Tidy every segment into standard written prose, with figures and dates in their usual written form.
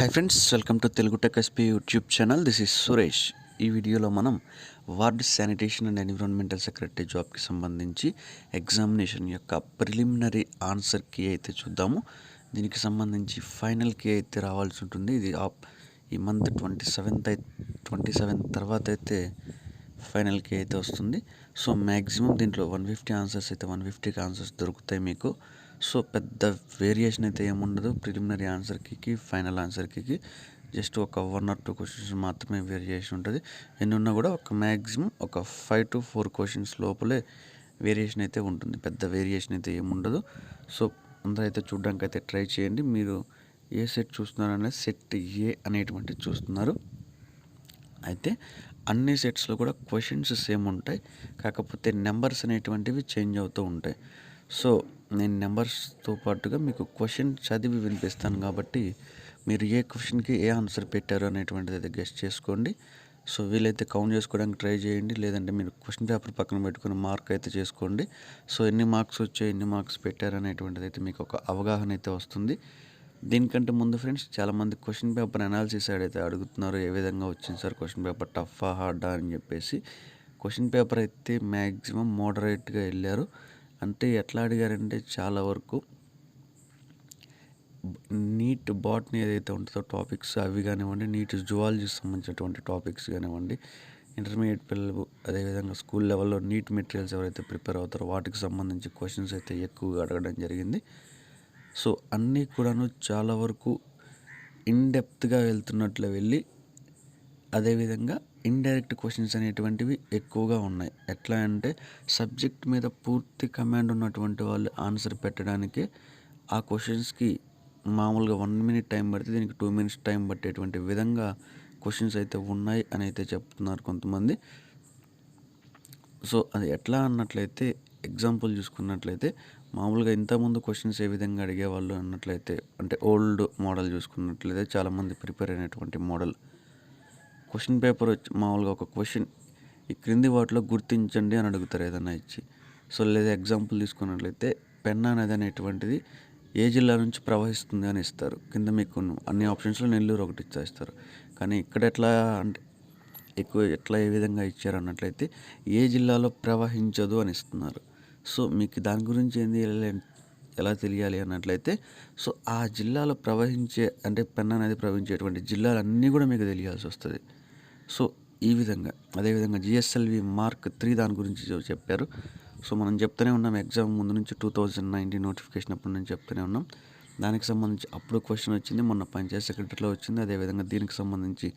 Hi friends, welcome to Telugu tech SP YouTube channel. This is Suresh. ఈ వీడియోలో మనం ward sanitation and environmental secretary జాబ్కి సంబంధించి ఎగ్జామినేషన్ యొక్క ప్రిలిమినరీ ఆన్సర్ కీ అయితే చూద్దాము. దీనికి సంబంధించి ఫైనల్ కీ అయితే రావాల్సి ఉంటుంది. ఇది ఈ మంత్ 27 తర్వాత అయితే ఫైనల్ కీ అయితే వస్తుంది. సో మ్యాక్సిమం దీంట్లో 150 ఆన్సర్స్ అయితే 150కి ఆన్సర్స్ దొరుకుతాయి మీకు. సో పెద్ద వేరియేషన్ అయితే ఏముండదు. ప్రిలిమినరీ ఆన్సర్ కీకి ఫైనల్ ఆన్సర్ కీకి జస్ట్ ఒక 1 or 2 క్వశ్చన్స్ మాత్రమే వేరియేషన్ ఉంటుంది. ఎన్ని ఉన్నా కూడా ఒక మ్యాక్సిమం ఒక 5 to 4 క్వశ్చన్స్ లోపలే వేరియేషన్ అయితే ఉంటుంది. పెద్ద వేరియేషన్ అయితే ఏముండదు. సో అందరూ అయితే చూడడానికి అయితే ట్రై చేయండి. మీరు ఏ సెట్ చూస్తున్నారు అనేది సెట్ ఏ అనేటువంటిది చూస్తున్నారు. అయితే అన్ని సెట్స్లో కూడా క్వశ్చన్స్ సేమ్ ఉంటాయి, కాకపోతే నెంబర్స్ అనేటువంటివి చేంజ్ అవుతూ ఉంటాయి. సో నేను నెంబర్స్తో పాటుగా మీకు క్వశ్చన్ చదివి వినిపిస్తాను కాబట్టి మీరు ఏ క్వశ్చన్కి ఏ ఆన్సర్ పెట్టారు అనేటువంటిది అయితే గెస్ట్ చేసుకోండి. సో వీలైతే కౌంట్ చేసుకోవడానికి ట్రై చేయండి, లేదంటే మీరు క్వశ్చన్ పేపర్ పక్కన పెట్టుకుని మార్క్ అయితే చేసుకోండి. సో ఎన్ని మార్క్స్ వచ్చాయి, ఎన్ని మార్క్స్ పెట్టారు అనేటువంటిది అయితే మీకు ఒక అవగాహన అయితే వస్తుంది. దీనికంటే ముందు ఫ్రెండ్స్, చాలామంది క్వశ్చన్ పేపర్ అనాలిసిస్ సైడ్ అయితే అడుగుతున్నారు, ఏ విధంగా వచ్చింది సార్ క్వశ్చన్ పేపర్, టఫా హార్డా అని చెప్పేసి. క్వశ్చన్ పేపర్ అయితే మ్యాక్సిమం మోడరేట్గా వెళ్ళారు. అంటే ఎట్లా అడిగారంటే చాలా వరకు నీట్ బాట్ని ఏదైతే ఉంటుందో టాపిక్స్ అవి కానివ్వండి, నీట్ జువాలజీకి సంబంధించినటువంటి టాపిక్స్ కానివ్వండి, ఇంటర్మీడియట్ పిల్లలు అదేవిధంగా స్కూల్ లెవెల్లో నీట్ మెటీరియల్స్ ఎవరైతే ప్రిపేర్ అవుతారో వాటికి సంబంధించి క్వశ్చన్స్ అయితే ఎక్కువగా అడగడం జరిగింది. సో అన్నీ కూడాను చాలా వరకు ఇన్డెప్త్గా వెళ్తున్నట్లు వెళ్ళి, అదేవిధంగా ఇండైరెక్ట్ క్వశ్చన్స్ అనేటువంటివి ఎక్కువగా ఉన్నాయి. ఎట్లా అంటే సబ్జెక్ట్ మీద పూర్తి కమాండ్ ఉన్నటువంటి వాళ్ళు ఆన్సర్ పెట్టడానికి ఆ క్వశ్చన్స్కి మామూలుగా 1 minute టైం పడితే దీనికి 2 minutes టైం పట్టేటువంటి విధంగా క్వశ్చన్స్ అయితే ఉన్నాయి అని అయితే చెప్తున్నారు కొంతమంది. సో అది ఎట్లా అన్నట్లయితే ఎగ్జాంపుల్ చూసుకున్నట్లయితే మామూలుగా ఇంతకుముందు క్వశ్చన్స్ ఏ విధంగా అడిగేవాళ్ళు అన్నట్లయితే, అంటే ఓల్డ్ మోడల్ చూసుకున్నట్లయితే చాలామంది ప్రిపేర్ అయినటువంటి మోడల్ క్వశ్చన్ పేపర్ వచ్చి మామూలుగా ఒక క్వశ్చన్ ఈ క్రింది వాటిలో గుర్తించండి అని అడుగుతారు ఏదైనా ఇచ్చి. సో లేదా ఎగ్జాంపుల్ తీసుకున్నట్లయితే పెన్నా నది అనేటువంటిది ఏ జిల్లా నుంచి ప్రవహిస్తుంది అని ఇస్తారు. కింద మీకు అన్ని ఆప్షన్స్లో నెల్లూరు ఒకటి ఇచ్చేస్తారు. కానీ ఇక్కడ ఎట్లా అంటే ఎట్లా ఏ విధంగా ఇచ్చారు అన్నట్లయితే ఏ జిల్లాలో ప్రవహించదు అని ఇస్తున్నారు. సో మీకు దాని గురించి ఎలా తెలియాలి అన్నట్లయితే, సో ఆ జిల్లాలో ప్రవహించే అంటే పెన్నా నది ప్రవహించేటువంటి జిల్లాలన్నీ కూడా మీకు తెలియాల్సి వస్తుంది. సో ఈ విధంగా అదేవిధంగా GSLV Mark 3 దాని గురించి చెప్పారు. సో మనం చెప్తూనే ఉన్నాం, ఎగ్జామ్ ముందు నుంచి 2019 నోటిఫికేషన్ అప్పటి నుంచి చెప్తూనే ఉన్నాం. దానికి సంబంధించి అప్పుడు క్వశ్చన్ వచ్చింది, మొన్న పంచాయత్ సెక్రటరీలో వచ్చింది, అదేవిధంగా దీనికి సంబంధించి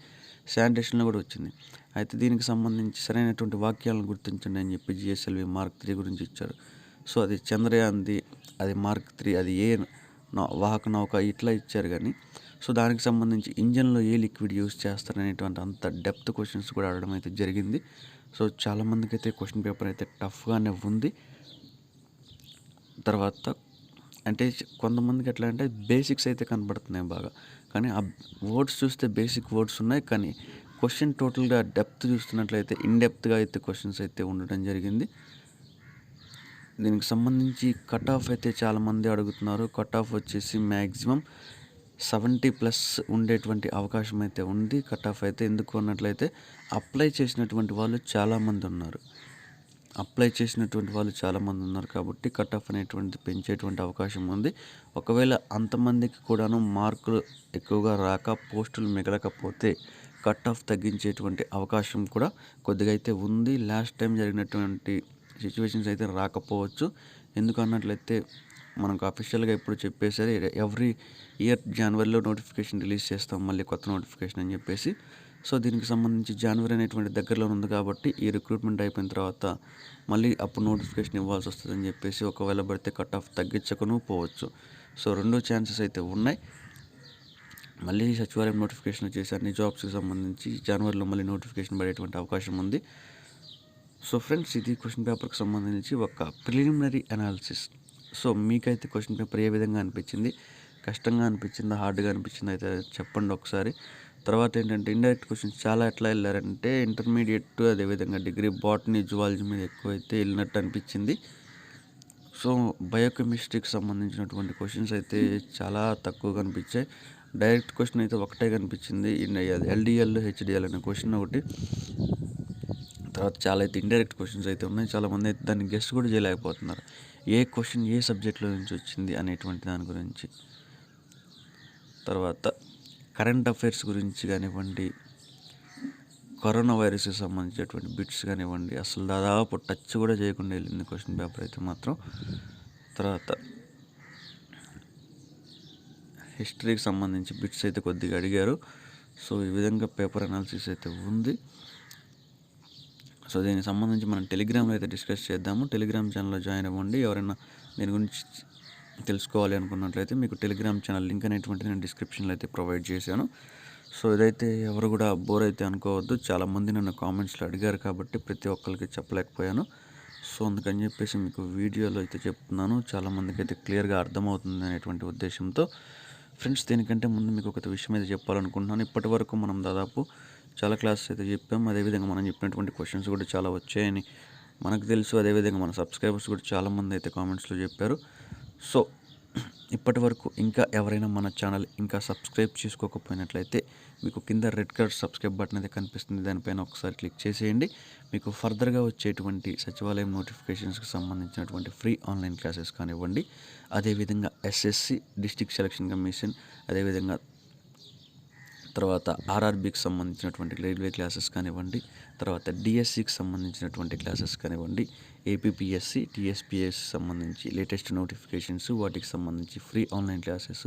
శానిటేషన్లో కూడా వచ్చింది. అయితే దీనికి సంబంధించి సరైనటువంటి వాక్యాలను గుర్తించండి అని చెప్పి GSLV Mark 3 గురించి ఇచ్చారు. సో అది చంద్రయాన్ది, అది Mark 3, అది ఏ వాహక నౌక ఇట్లా ఇచ్చారు. కానీ సో దానికి సంబంధించి ఇంజన్లో ఏ లిక్విడ్ యూస్ చేస్తారనేటువంటి అంత డెప్త్ క్వశ్చన్స్ కూడా అడగడం అయితే జరిగింది. సో చాలామందికి అయితే క్వశ్చన్ పేపర్ అయితే టఫ్గానే ఉంది. తర్వాత అంటే కొంతమందికి ఎట్లా అంటే బేసిక్స్ అయితే కనబడుతున్నాయి బాగా, కానీ ఆ వర్డ్స్ చూస్తే బేసిక్ వర్డ్స్ ఉన్నాయి, కానీ క్వశ్చన్ టోటల్గా డెప్త్ చూస్తున్నట్లయితే ఇన్డెప్త్గా అయితే క్వశ్చన్స్ అయితే ఉండడం జరిగింది. దీనికి సంబంధించి కట్ ఆఫ్ అయితే చాలామంది అడుగుతున్నారు. కట్ ఆఫ్ వచ్చేసి మ్యాక్సిమం 70+ ఉండేటువంటి అవకాశం అయితే ఉంది. కట్ ఆఫ్ అయితే ఎందుకు అన్నట్లయితే అప్లై చేసినటువంటి వాళ్ళు చాలామంది ఉన్నారు. కాబట్టి కట్ ఆఫ్ అనేటువంటిది పెంచేటువంటి అవకాశం ఉంది. ఒకవేళ అంతమందికి కూడాను మార్కులు ఎక్కువగా రాక పోస్టులు మిగలకపోతే కట్ ఆఫ్ తగ్గించేటువంటి అవకాశం కూడా కొద్దిగా అయితే ఉంది. లాస్ట్ టైం జరిగినటువంటి సిచ్యువేషన్స్ అయితే రాకపోవచ్చు. ఎందుకు అన్నట్లయితే మనకు అఫీషియల్గా ఎప్పుడు చెప్పేసరి ఎవ్రీ ఇయర్ జనవరిలో నోటిఫికేషన్ రిలీజ్ చేస్తాం, మళ్ళీ కొత్త నోటిఫికేషన్ అని చెప్పేసి. సో దీనికి సంబంధించి జనవరి అనేటువంటి దగ్గరలో ఉంది కాబట్టి ఈ రిక్రూట్మెంట్ అయిపోయిన తర్వాత మళ్ళీ అప్పుడు నోటిఫికేషన్ ఇవ్వాల్సి వస్తుందని చెప్పేసి ఒకవేళ పడితే కట్ ఆఫ్ తగ్గించకను పోవచ్చు. సో 2 ఛాన్సెస్ అయితే ఉన్నాయి. మళ్ళీ సచివాలయం నోటిఫికేషన్ వచ్చేసి అన్ని జాబ్స్కి సంబంధించి జనవరిలో మళ్ళీ నోటిఫికేషన్ పడేటువంటి అవకాశం ఉంది. సో ఫ్రెండ్స్, ఇది క్వశ్చన్ పేపర్కి సంబంధించి ఒక ప్రిలిమినరీ అనాలిసిస్. సో మీకైతే క్వశ్చన్ పేపర్ ఏ విధంగా అనిపించింది, కష్టంగా అనిపించిందా, హార్డ్గా అనిపించింది అయితే చెప్పండి ఒకసారి. తర్వాత ఏంటంటే ఇండైరెక్ట్ క్వశ్చన్స్ చాలా ఎట్లా వెళ్ళారంటే ఇంటర్మీడియట్ అదేవిధంగా డిగ్రీ బాటనీ జువాలజీ మీద ఎక్కువైతే వెళ్ళినట్టు అనిపించింది. సో బయోకెమిస్ట్రీకి సంబంధించినటువంటి క్వశ్చన్స్ అయితే చాలా తక్కువగా అనిపించాయి. డైరెక్ట్ క్వశ్చన్ అయితే ఒకటే కనిపించింది. ఎల్డిఎల్ హెచ్డిఎల్ అనే క్వశ్చన్ ఒకటి. తర్వాత చాలా అయితే ఇండైరెక్ట్ క్వశ్చన్స్ అయితే ఉన్నాయి. చాలామంది అయితే దాన్ని గెస్ట్ కూడా చేయలేకపోతున్నారు. ఏ క్వశ్చన్ ఏ సబ్జెక్ట్లో నుంచి వచ్చింది అనేటువంటి దాని గురించి. తర్వాత కరెంట్ అఫైర్స్ గురించి కానివ్వండి, కరోనా వైరస్కి సంబంధించినటువంటి బిట్స్ కానివ్వండి, అసలు దాదాపు టచ్ కూడా చేయకుండా వెళ్ళింది క్వశ్చన్ పేపర్ అయితే మాత్రం. తర్వాత హిస్టరీకి సంబంధించి బిట్స్ అయితే కొద్దిగా అడిగారు. సో ఈ విధంగా పేపర్ అనాలిసిస్ అయితే ఉంది. సో దీనికి సంబంధించి మనం టెలిగ్రామ్లో అయితే డిస్కస్ చేద్దాము. టెలిగ్రామ్ ఛానల్లో జాయిన్ అవ్వండి. ఎవరైనా దీని గురించి తెలుసుకోవాలి అనుకున్నట్లయితే మీకు టెలిగ్రామ్ ఛానల్ లింక్ అనేటువంటిది నేను డిస్క్రిప్షన్లో అయితే ప్రొవైడ్ చేశాను. సో ఇదైతే ఎవరు కూడా బోర్ అయితే అనుకోవద్దు. చాలామంది నన్ను కామెంట్స్లో అడిగారు కాబట్టి ప్రతి ఒక్కరికి చెప్పలేకపోయాను. సో అందుకని చెప్పేసి మీకు వీడియోలో అయితే చెప్తున్నాను. చాలామందికి అయితే క్లియర్గా అర్థమవుతుంది అనేటువంటి ఉద్దేశంతో. ఫ్రెండ్స్, దీనికంటే ముందు మీకు ఒక విషయం అయితే చెప్పాలనుకుంటున్నాను. ఇప్పటి వరకు మనం దాదాపు చాలా క్లాసెస్ అయితే చెప్పాం. అదేవిధంగా మనం చెప్పినటువంటి క్వశ్చన్స్ కూడా చాలా వచ్చాయని మనకు తెలుసు. అదేవిధంగా మన సబ్స్క్రైబర్స్ కూడా చాలామంది అయితే కామెంట్స్లో చెప్పారు. సో ఇప్పటి వరకు ఇంకా ఎవరైనా మన ఛానల్ ఇంకా సబ్స్క్రైబ్ చేసుకోకపోయినట్లయితే మీకు కింద రెడ్ కలర్ సబ్స్క్రైబ్ బటన్ అయితే కనిపిస్తుంది. దానిపైన ఒకసారి క్లిక్ చేసేయండి. మీకు ఫర్దర్గా వచ్చేటువంటి సచివాలయం నోటిఫికేషన్స్కి సంబంధించినటువంటి ఫ్రీ ఆన్లైన్ క్లాసెస్ కానివ్వండి, అదేవిధంగా ఎస్ఎస్సి డిస్ట్రిక్ట్ సెలక్షన్ కమిషన్, అదేవిధంగా తర్వాత ఆర్ఆర్బీకి సంబంధించినటువంటి రైల్వే క్లాసెస్ కానివ్వండి, తర్వాత డిఎస్సికి సంబంధించినటువంటి క్లాసెస్ కానివ్వండి, ఏపీపీఎస్సి టీఎస్పీఎస్సి సంబంధించి లేటెస్ట్ నోటిఫికేషన్స్, వాటికి సంబంధించి ఫ్రీ ఆన్లైన్ క్లాసెస్,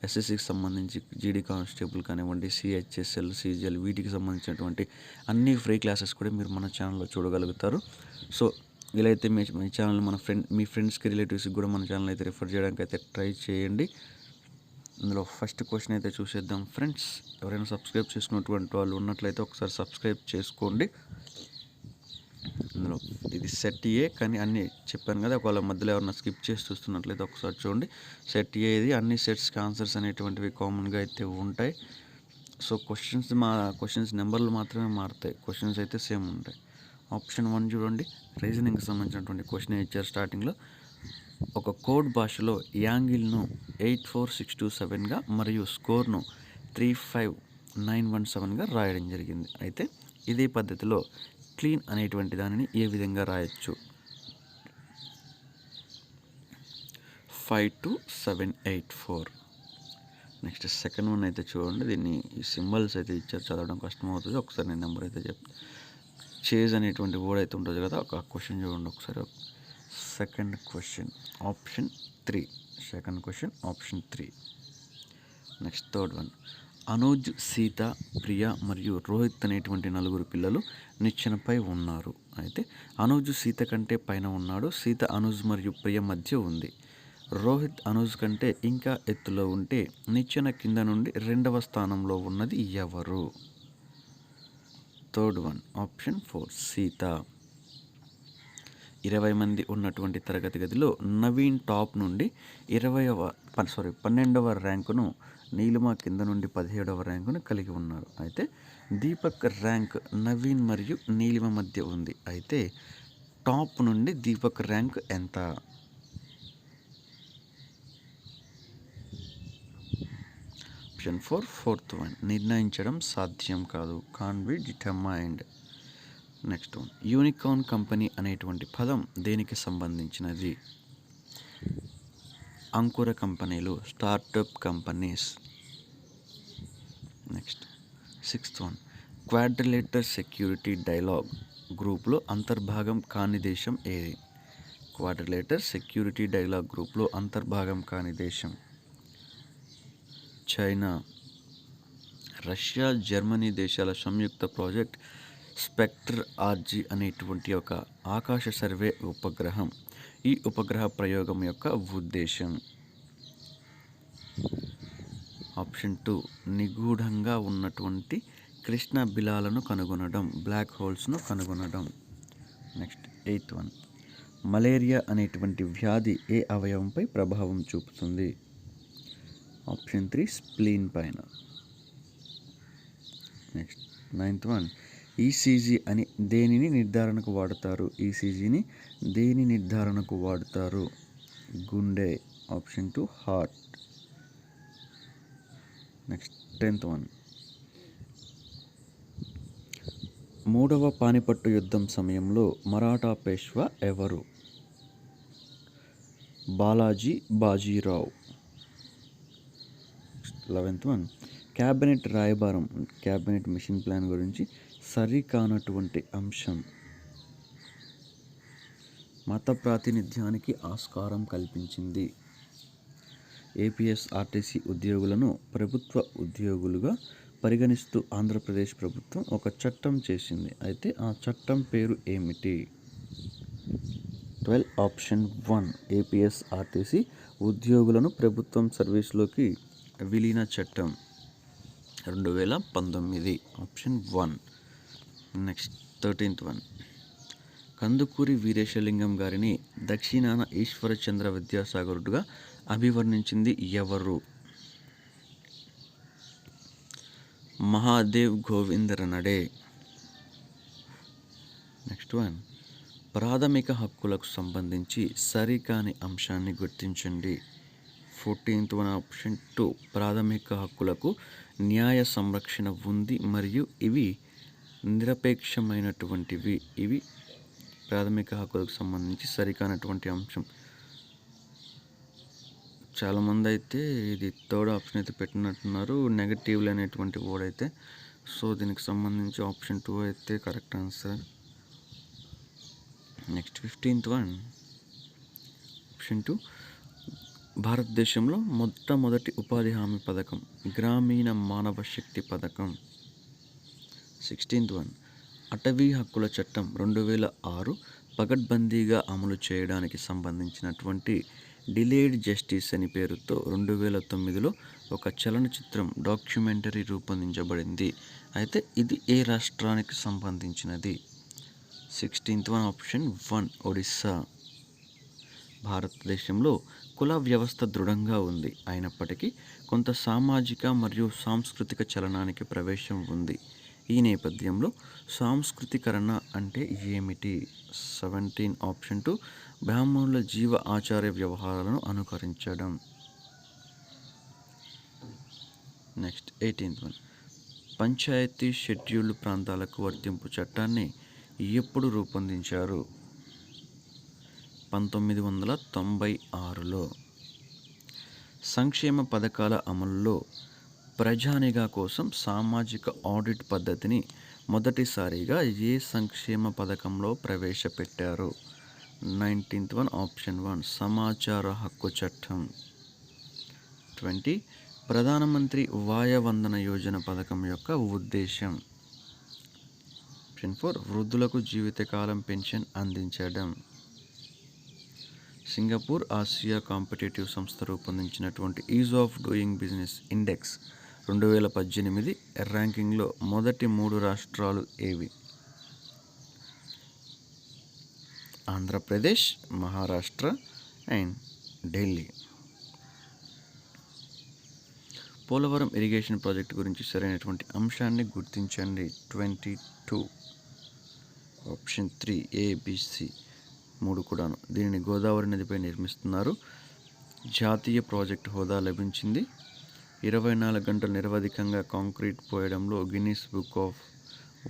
ఎస్ఎస్సికి సంబంధించి జీడీ కానిస్టేబుల్ కానివ్వండి, సిహెచ్ఎస్ఎల్, సిజిఎల్, వీటికి సంబంధించినటువంటి అన్ని ఫ్రీ క్లాసెస్ కూడా మీరు మన ఛానల్లో చూడగలుగుతారు. సో వీలైతే మీ ఛానల్ మీ ఫ్రెండ్స్కి, రిలేటివ్స్కి కూడా మన ఛానల్ అయితే రిఫర్ చేయడానికి అయితే ట్రై చేయండి. ఇందులో ఫస్ట్ క్వశ్చన్ అయితే చూసేద్దాం ఫ్రెండ్స్. ఎవరైనా సబ్స్క్రైబ్ చేసుకున్నటువంటి వాళ్ళు ఉన్నట్లయితే ఒకసారి సబ్స్క్రైబ్ చేసుకోండి. ఇందులో ఇది సెట్ ఏ, కానీ అన్నీ చెప్పాను కదా, ఒకవేళ మధ్యలో ఎవరైనా స్కిప్ చేసి చూస్తున్నట్లయితే ఒకసారి చూడండి. సెట్ ఏ ఇది అన్ని సెట్స్కి ఆన్సర్స్ అనేటువంటివి కామన్గా అయితే ఉంటాయి. సో క్వశ్చన్స్ నెంబర్లు మాత్రమే మారుతాయి, క్వశ్చన్స్ అయితే సేమ్ ఉంటాయి. ఆప్షన్ 1 చూడండి, రీజనింగ్కి సంబంధించినటువంటి క్వశ్చన్ ఇచ్చారు. స్టార్టింగ్లో ఒక కోడ్ భాషలో యాంగిల్ను 84627గా మరియు స్కోర్ను 35917గా రాయడం జరిగింది. అయితే ఇదే పద్ధతిలో క్లీన్ అనేటువంటి దానిని ఏ విధంగా రాయొచ్చు? 52784. నెక్స్ట్ సెకండ్ వన్ అయితే చూడండి. దీన్ని ఈ సింబల్స్ అయితే ఇచ్చారు, చదవడం కష్టమవుతుంది. ఒకసారి నేను నెంబర్ అయితే చెప్తాను. చేజ్ అనేటువంటి వర్డ్ అయితే ఉంటుంది కదా, ఒక క్వశ్చన్ చూడండి ఒకసారి. Second question option 3. Second question option 3. Next third one, Anuj, Sita, Priya మరియు రోహిత్ అనేటువంటి 4 పిల్లలు నిచ్చెనపై ఉన్నారు. అయితే అనుజ్ సీత కంటే పైన ఉన్నాడు, సీత అనుజ్ మరియు ప్రియ మధ్య ఉంది. రోహిత్ అనుజ్ కంటే ఇంకా ఎత్తులో ఉంటే నిచ్చెన కింద నుండి 2వ స్థానంలో ఉన్నది ఎవరు? Third one option 4 Sita. 20 మంది ఉన్నటువంటి తరగతి గదిలో నవీన్ టాప్ నుండి 12వ ర్యాంకును, నీలిమ కింద నుండి 17వ ర్యాంకును కలిగి ఉన్నారు. అయితే దీపక్ ర్యాంక్ నవీన్ మరియు నీలిమ మధ్య ఉంది. అయితే టాప్ నుండి దీపక్ ర్యాంక్ ఎంత? ఆప్షన్ 4 ఫోర్త్ వన్, నిర్ణయించడం సాధ్యం కాదు, can be determined. Next one, unicorn company అనేటువంటి పదం దేనికి సంబంధించినది? అంకుర కంపెనీలు, startup companies. Next sixth one, quadrilateral security dialogue గ్రూప్లో అంతర్భాగం కాని దేశం ఏది? క్వాడ్రిలేటర్ సెక్యూరిటీ డైలాగ్ గ్రూప్లో అంతర్భాగం కాని దేశం చైనా. రష్యా, జర్మనీ దేశాల సంయుక్త ప్రాజెక్ట్ స్పెక్టర్ ఆర్జీ అనేటువంటి ఒక ఆకాశ సర్వే ఉపగ్రహం. ఈ ఉపగ్రహ ప్రయోగం యొక్క ఉద్దేశం? ఆప్షన్ 2, నిగూఢంగా ఉన్నటువంటి కృష్ణ బిలాలను కనుగొనడం, బ్లాక్ హోల్స్ను కనుగొనడం. నెక్స్ట్ ఎయిత్ వన్, మలేరియా అనేటువంటి వ్యాధి ఏ అవయవంపై ప్రభావం చూపుతుంది? ఆప్షన్ 3, స్ప్లీన్ పైన. నెక్స్ట్ నైన్త్ వన్, ఈసీజీ అని దేనిని నిర్ధారణకు వాడతారు? ఈసీజీని దేని నిర్ధారణకు వాడతారు? గుండె. Option 2, heart. Next 10th one. మూడవ పానిపట్టు యుద్ధం సమయంలో మరాఠా పేష్వా ఎవరు? Balaji Bajirao. 11th one. Cabinet రాయబారం క్యాబినెట్ మిషన్ ప్లాన్ గురించి సరికానటువంటి అంశం. మత ప్రాతినిధ్యానికి ఆస్కారం కల్పించింది. ఏపీఎస్ఆర్టీసీ ఉద్యోగులను ప్రభుత్వ ఉద్యోగులుగా పరిగణిస్తూ ఆంధ్రప్రదేశ్ ప్రభుత్వం ఒక చట్టం చేసింది. అయితే ఆ చట్టం పేరు ఏమిటి? 12 ఆప్షన్ 1 ఏపీఎస్ఆర్టీసీ ఉద్యోగులను ప్రభుత్వం సర్వీస్లోకి విలీన చట్టం 2019. Option 1. Next 13th one. Kandukuri Veeresalingam గారిని దక్షిణాన ఈశ్వరచంద్ర విద్యాసాగరుడుగా అభివర్ణించింది ఎవరు? మహాదేవ్ గోవింద రనడే. Next one. ప్రాథమిక హక్కులకు సంబంధించి సరికాని అంశాన్ని గుర్తించండి. 14th one. ఆప్షన్ 2 ప్రాథమిక హక్కులకు న్యాయ సంరక్షణ ఉంది మరియు ఇవి నిరపేక్షమైనటువంటివి. ఇవి ప్రాథమిక హక్కులకు సంబంధించి సరికానటువంటి అంశం. చాలామంది అయితే ఇది థర్డ్ ఆప్షన్ అయితే పెట్టినట్టున్నారు, నెగటివ్లు అనేటువంటి వర్డ్ అయితే. సో దీనికి సంబంధించి ఆప్షన్ 2 అయితే correct answer. Next 15th one. Option 2 భారతదేశంలో మొట్టమొదటి ఉపాధి హామీ పథకం గ్రామీణ మానవ శక్తి పథకం. 16th one. అటవీ హక్కుల చట్టం 2006 పకడ్బందీగా అమలు చేయడానికి సంబంధించినటువంటి డిలేడ్ జస్టిస్ అని పేరుతో 2009లో ఒక చలనచిత్రం డాక్యుమెంటరీ రూపొందించబడింది. అయితే ఇది ఏ రాష్ట్రానికి సంబంధించినది? 16th one. ఆప్షన్ 1 ఒడిస్సా. భారతదేశంలో కుల వ్యవస్థ దృఢంగా ఉంది, అయినప్పటికీ కొంత సామాజిక మరియు సాంస్కృతిక చలనానికి ప్రవేశం ఉంది. ఈ నేపథ్యంలో సాంస్కృతికరణ అంటే ఏమిటి? 17 ఆప్షన్ 2 బ్రాహ్మణుల జీవ ఆచార వ్యవహారాలను అనుకరించడం. Next 18th one. Panchayat scheduled ప్రాంతాలకు వర్తింపు చట్టాన్ని ఎప్పుడు రూపొందించారు? 1996లో. సంక్షేమ పథకాల అమలులో ప్రజానిఘా కోసం సామాజిక ఆడిట్ పద్ధతిని మొదటిసారిగా ఏ సంక్షేమ పథకంలో ప్రవేశపెట్టారు? 19th one. ఆప్షన్ 1 సమాచార హక్కు చట్టం. 20 ప్రధానమంత్రి వాయ వందన యోజన పథకం యొక్క ఉద్దేశం. ఆప్షన్ 4 వృద్ధులకు జీవితకాలం పెన్షన్ అందించడం. సింగపూర్ ఆసియా కాంపిటేటివ్ సంస్థ రూపొందించినటువంటి ease of doing business index 2018 ర్యాంకింగ్లో మొదటి 3 రాష్ట్రాలు ఏవి? Andhra Pradesh, Maharashtra and Delhi. Polavaram irrigation project గురించి సరైనటువంటి అంశాన్ని గుర్తించండి. 22 ఆప్షన్ 3 ABC 3 కూడాను. దీనిని గోదావరి నదిపై నిర్మిస్తున్నారు. జాతీయ ప్రాజెక్టు హోదా లభించింది. 24 గంటలు నిరవధికంగా కాంక్రీట్ పోయడంలో గిన్నిస్ బుక్ ఆఫ్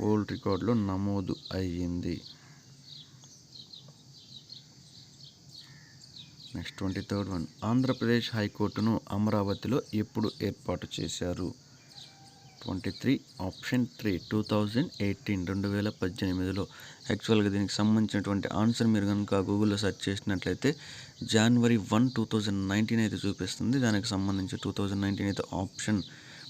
వరల్డ్ రికార్డులో నమోదు అయ్యింది. Next 23rd one. ఆంధ్రప్రదేశ్ హైకోర్టును అమరావతిలో ఎప్పుడు ఏర్పాటు చేశారు? 23 ఆప్షన్ 3 2018 యాక్చువల్గా దీనికి సంబంధించినటువంటి ఆన్సర్ మీరు కనుక గూగుల్లో సెర్చ్ చేసినట్లయితే January 1, 2019 అయితే చూపిస్తుంది. దానికి సంబంధించి 2019 అయితే ఆప్షన్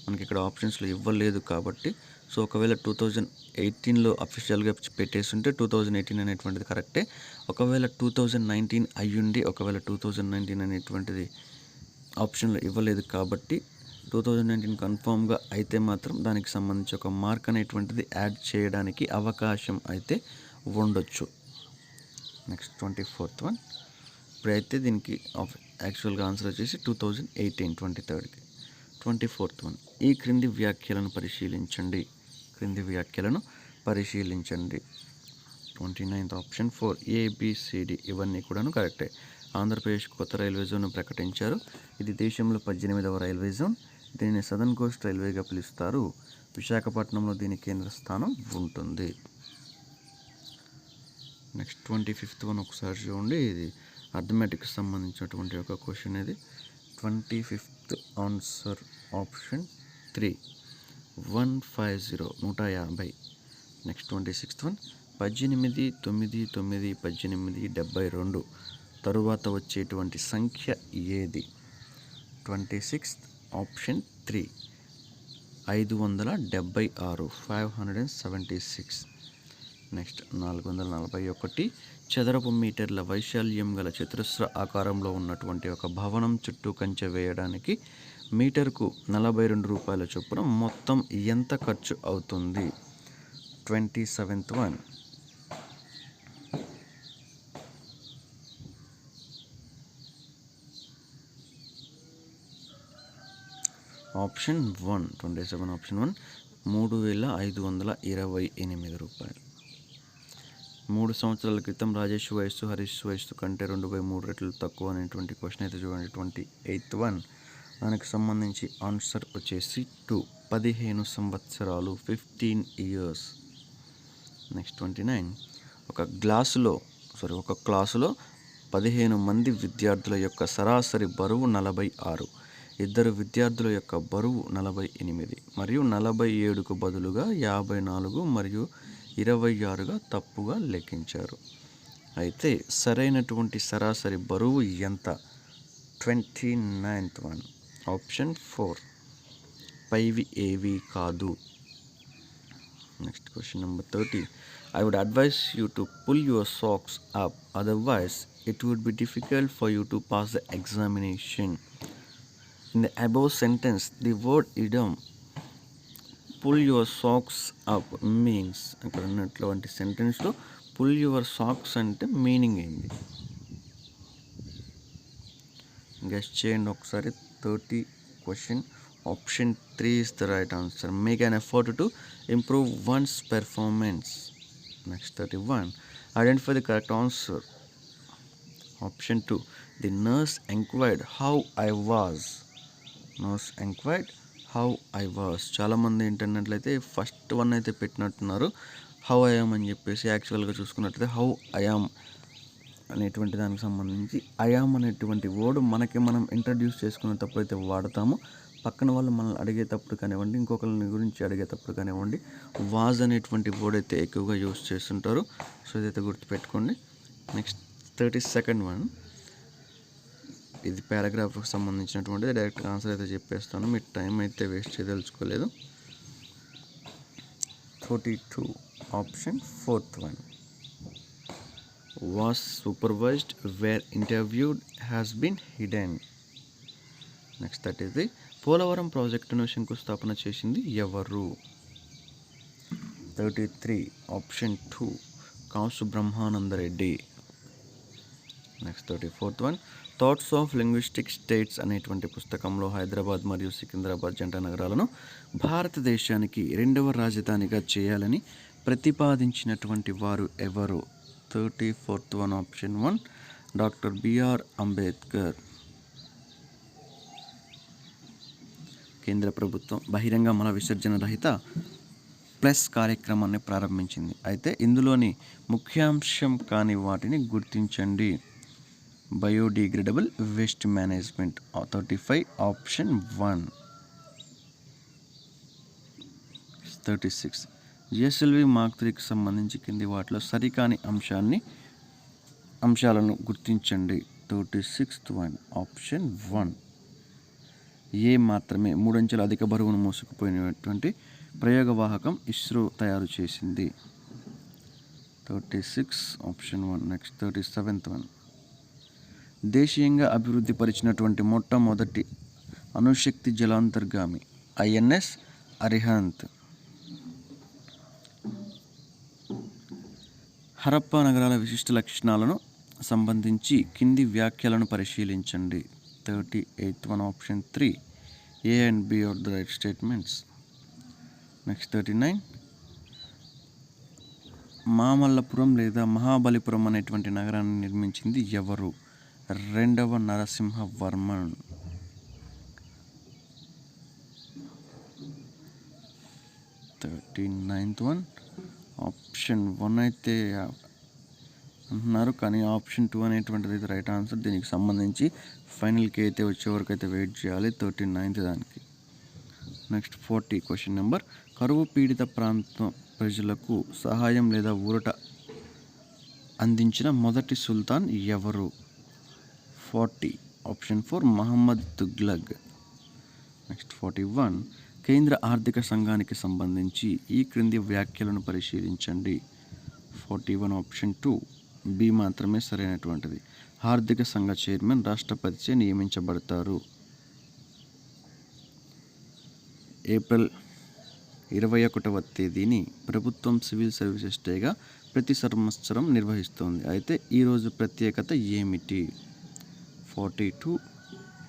మనకి ఇక్కడ ఆప్షన్స్లో ఇవ్వలేదు కాబట్టి, సో ఒకవేళ 2018లో అఫీషియల్గా పెట్టేస్తుంటే 2018 అనేటువంటిది కరెక్టే. ఒకవేళ 2019 అయ్యుండి ఒకవేళ 2019 అనేటువంటిది ఆప్షన్లో ఇవ్వలేదు కాబట్టి 2019 కన్ఫామ్గా అయితే మాత్రం దానికి సంబంధించి ఒక మార్క్ అనేటువంటిది యాడ్ చేయడానికి అవకాశం అయితే ఉండొచ్చు. Next 24th one. ఇప్పుడైతే దీనికి యాక్చువల్గా ఆన్సర్ వచ్చేసి 2018 23rd. 24th one. ఈ క్రింది వ్యాఖ్యలను పరిశీలించండి. 29th ఆప్షన్ 4 ABCD ఇవన్నీ కూడాను కరెక్టే. ఆంధ్రప్రదేశ్ కొత్త రైల్వే జోన్ ప్రకటించారు. ఇది దేశంలో 18వ రైల్వే జోన్. దీనిని సదర్న్ కోస్ట్ రైల్వేగా పిలుస్తారు. విశాఖపట్నంలో దీని కేంద్ర స్థానం ఉంటుంది. నెక్స్ట్ 25th వన్ ఒకసారి చూడండి. ఇది అర్థమెటిక్కి సంబంధించినటువంటి ఒక క్వశ్చన్. ఇది 25th answer option 3 150 150. Next 26th one 18 9 9 18 72 తరువాత వచ్చేటువంటి సంఖ్య ఏది? 26th option 3 576 576. నెక్స్ట్ 441 చదరపు మీటర్ల వైశాల్యం గల చతురస్ర ఆకారంలో ఉన్నటువంటి ఒక భవనం చుట్టూ కంచె వేయడానికి మీటర్కు 42 రూపాయల చొప్పున మొత్తం ఎంత ఖర్చు అవుతుంది? 27th వన్ ఆప్షన్ 1 27 ఆప్షన్ 1 3528 రూపాయలు. 3 సంవత్సరాల క్రితం రాజేష్ వయస్సు హరీష్ వయస్సు కంటే 2/3 రెట్లు తక్కువ అనేటువంటి క్వశ్చన్ అయితే చూడండి. 28th వన్ దానికి సంబంధించి ఆన్సర్ వచ్చేసి 2 15 సంవత్సరాలు 15 years. నెక్స్ట్ 29 ఒక క్లాసులో 15 మంది విద్యార్థుల యొక్క సరాసరి బరువు 46. ఇద్దరు విద్యార్థుల యొక్క బరువు 48 మరియు 47కు బదులుగా 54 మరియు 26గా తప్పుగా లెక్కించారు. అయితే సరైనటువంటి సరాసరి బరువు ఎంత? 29th వన్ ఆప్షన్ 4 పైవి ఏవి కాదు. Next question number 30 I would advise you to pull your socks up, otherwise it would be difficult for you to pass the examination. In the above sentence, the word idiom pull your socks up means, ఇక్కడ ఉన్నటువంటి సెంటెన్స్లో pull your socks అంటే meaning ఏంది? Guess చేయండి ఒకసారి. 30 question option 3 is the right answer. Make an effort to improve one's performance. Next 31 identify the correct answer. Option 2 the nurse inquired how I was. చాలామంది ఏంటన్నట్లయితే first one అయితే పెట్టినట్టున్నారు how I am అని చెప్పేసి. యాక్చువల్గా చూసుకున్నట్లయితే how I am అనేటువంటి దానికి సంబంధించి I am అనేటువంటి వర్డ్ మనం ఇంట్రడ్యూస్ చేసుకునేటప్పుడు అయితే వాడతాము. పక్కన వాళ్ళు మనల్ని అడిగేటప్పుడు కానివ్వండి, ఇంకొకరిని గురించి అడిగేటప్పుడు కానివ్వండి, వాజ్ అనేటువంటి వర్డ్ అయితే ఎక్కువగా యూస్ చేస్తుంటారు. సో ఇదైతే గుర్తుపెట్టుకోండి. నెక్స్ట్ 32nd వన్ ఇది పారాగ్రాఫ్కి సంబంధించినటువంటిది. డైరెక్ట్ ఆన్సర్ అయితే చెప్పేస్తాను, మీ టైం అయితే వేస్ట్ చేయదలుచుకోలేదు. 42 option 4th one was supervised where interviewed has been hidden. Next 33 Polavaram ప్రాజెక్టును శంకుస్థాపన చేసింది ఎవరు? 33 option 2 Kasu Brahmananda Reddy. Next 34th one thoughts of linguistic states అనేటువంటి పుస్తకంలో హైదరాబాద్ మరియు సికింద్రాబాద్ జంట నగరాలను భారతదేశానికి 2వ రాజధానిగా చేయాలని ప్రతిపాదించినటువంటి వారు ఎవరు? 34th one option 1 doctor B R Ambedkar. కేంద్ర ప్రభుత్వం బహిరంగ మల విసర్జన రహిత ప్లస్ కార్యక్రమాన్ని ప్రారంభించింది. అయితే ఇందులోని ముఖ్యాంశం కాని వాటిని గుర్తించండి. Biodegradable waste management. 35 option 1. 36 GSLV mark 3కి సంబంధించి కింది వాటిలో సరికాని అంశాలను గుర్తించండి. 36th వన్ ఆప్షన్ 1 ఏ మాత్రమే 3 అంచెల అధిక బరువును మోసుకుపోయినటువంటి ప్రయోగవాహకం ఇస్రో తయారు చేసింది. 36 ఆప్షన్ 1. నెక్స్ట్ 37th వన్ దేశీయంగా అభివృద్ధి పరిచినటువంటి మొట్టమొదటి అణుశక్తి జలాంతర్గామి ఐఎన్ఎస్ అరిహంత్. హరప్పా నగరాల విశిష్ట లక్షణాలను సంబంధించి కింది వ్యాఖ్యలను పరిశీలించండి. 38th one option 3 A and B are the right statements. Next 39 Mamallapuram లేదా మహాబలిపురం అనేటువంటి నగరాన్ని నిర్మించింది ఎవరు? 2వ నరసింహవర్మన్. 39th వన్ ఆప్షన్ 1 అయితే అంటున్నారు, కానీ ఆప్షన్ 2 అనేటువంటిది అయితే రైట్ ఆన్సర్. దీనికి సంబంధించి ఫైనల్కి అయితే వచ్చే వరకు అయితే వెయిట్ చేయాలి 39th దానికి. Next 40 question number. కరువు పీడిత ప్రాంతం ప్రజలకు సహాయం లేదా ఊరట అందించిన మొదటి సుల్తాన్ ఎవరు? 40 ఆప్షన్ 4 మహమ్మద్ తుగ్లక్. నెక్స్ట్ 41 కేంద్ర ఆర్థిక సంఘానికి సంబంధించి ఈ క్రింది వ్యాఖ్యలను పరిశీలించండి. 41 ఆప్షన్ 2 బి మాత్రమే సరైనటువంటిది. ఆర్థిక సంఘ చైర్మన్ రాష్ట్రపతిచే నియమించబడతారు. ఏప్రిల్ 21వ తేదీని ప్రభుత్వం సివిల్ సర్వీసెస్ డేగా ప్రతి సంవత్సరం నిర్వహిస్తోంది. అయితే ఈరోజు ప్రత్యేకత ఏమిటి? 42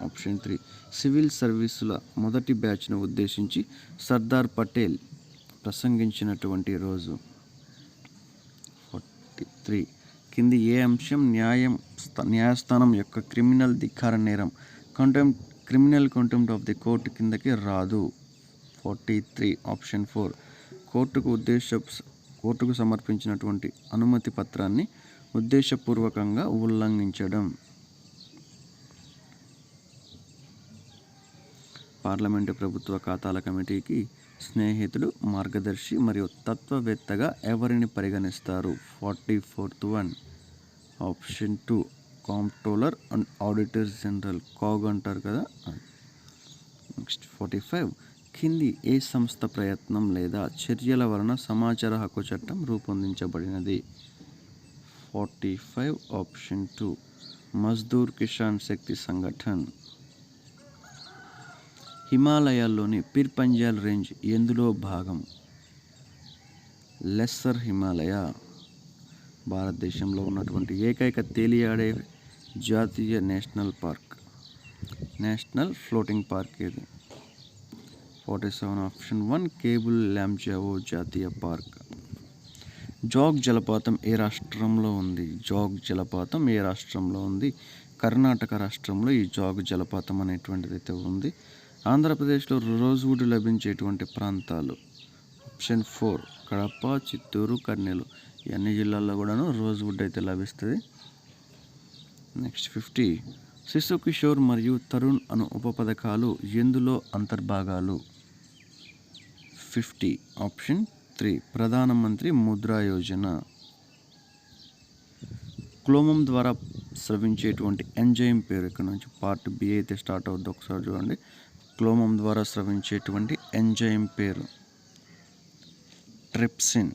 ఆప్షన్ 3 సివిల్ సర్వీసుల మొదటి బ్యాచ్ను ఉద్దేశించి సర్దార్ పటేల్ ప్రసంగించినటువంటి రోజు. 43 కింది ఏ అంశం న్యాయస్థానం యొక్క క్రిమినల్ ధిక్కార నేరం criminal contempt of the court కిందకి రాదు? 43 ఆప్షన్ 4 కోర్టుకు సమర్పించినటువంటి అనుమతి పత్రాన్ని ఉద్దేశపూర్వకంగా ఉల్లంఘించడం. పార్లమెంటు ప్రభుత్వ ఖాతాల కమిటీకి స్నేహితుడు, మార్గదర్శి మరియు తత్వవేత్తగా ఎవరిని పరిగణిస్తారు? 44th one option 2 comptroller and auditor general, CAG అంటారు కదా. నెక్స్ట్ 45 కింది ఏ సంస్థ ప్రయత్నం లేదా చర్యల వలన సమాచార హక్కు చట్టం రూపొందించబడినది? 45 ఆప్షన్ 2 మజ్దూర్ కిసాన్ శక్తి సంగఠన్. హిమాలయాల్లోని పిర్ పంజాల్ రేంజ్ ఎందులో భాగం? లెస్సర్ హిమాలయ. భారతదేశంలో ఉన్నటువంటి ఏకైక తేలియాడే జాతీయ నేషనల్ ఫ్లోటింగ్ పార్క్ ఏది? 47 ఆప్షన్ 1 కేబుల్ ల్యాంజావో జాతీయ పార్క్. జోగ్ జలపాతం ఏ రాష్ట్రంలో ఉంది? కర్ణాటక రాష్ట్రంలో ఈ జోగ్ జలపాతం అనేటువంటిది అయితే ఉంది. ఆంధ్రప్రదేశ్లో రోజ్వుడ్ లభించేటువంటి ప్రాంతాలు. ఆప్షన్ 4 కడప, చిత్తూరు, కర్నూలు. ఈ అన్ని జిల్లాల్లో కూడాను రోజ్వుడ్ అయితే లభిస్తుంది. నెక్స్ట్ 50 శిశు కిషోర్ మరియు తరుణ్ అను ఉపపథకాలు ఎందులో అంతర్భాగాలు? 50 ఆప్షన్ 3 ప్రధానమంత్రి ముద్రా యోజన. క్లోమం ద్వారా స్రవించేటువంటి ఎంజైమ్ పేరు, ఇక్కడ నుంచి పార్ట్ బి అయితే స్టార్ట్ అవుద్ది, ఒకసారి చూడండి. క్లోమం ద్వారా స్రవించేటువంటి ఎంజైమ్ పేరు ట్రిప్సిన్.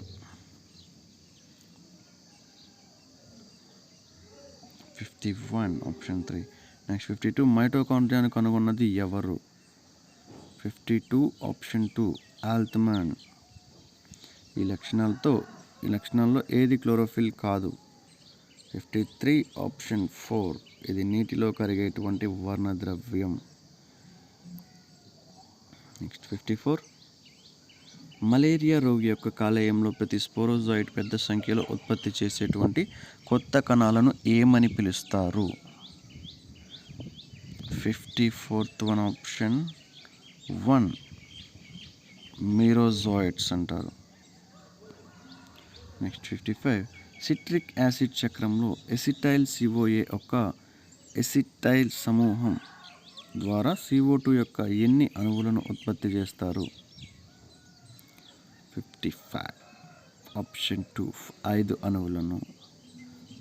51 ఆప్షన్ 3. నెక్స్ట్ 52 మైటోకాండ్రియాను కనుగొన్నది ఎవరు? 52 ఆప్షన్ 2 ఆల్త్మాన్. ఈ లక్షణాల్లో ఏది క్లోరోఫిల్ కాదు? 53 ఆప్షన్ 4 ఇది నీటిలో కరిగేటువంటి వర్ణద్రవ్యం. నెక్స్ట్ 54 మలేరియా రోగి యొక్క కాలేయంలో ప్రతి స్పోరోజాయిట్ పెద్ద సంఖ్యలో ఉత్పత్తి చేసేటువంటి కొత్త కణాలను ఏమని పిలుస్తారు? 54th వన్ ఆప్షన్ 1 మీరోజాయిడ్స్ అంటారు. నెక్స్ట్ 55 సిట్రిక్ యాసిడ్ చక్రంలో ఎసిటైల్ CoA యొక్క ఎసిటైల్ సమూహం ద్వారా CO2 యొక్క ఎన్ని అణువులను ఉత్పత్తి చేస్తారు? 55 ఆప్షన్ 2 5 అణువులను.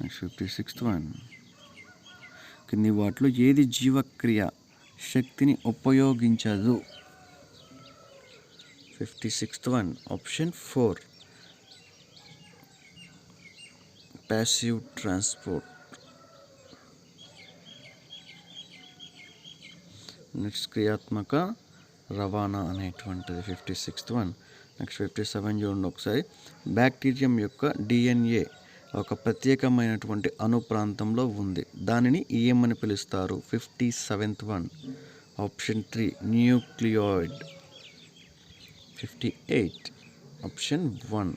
నెక్స్ట్ 56th వన్ కింది వాటిలో ఏది జీవక్రియ శక్తిని ఉపయోగించదు? 56th one option 4 passive transport. Next క్రియాత్మక రవాణా అనేటువంటిది 56th వన్. నెక్స్ట్ 57 చూడండి ఒకసారి. బ్యాక్టీరియం యొక్క DNA ఒక ప్రత్యేకమైనటువంటి అణు ప్రాంతంలో ఉంది, దానిని ఏమని పిలుస్తారు? 57th one option 3 nucleoid. 58 option 1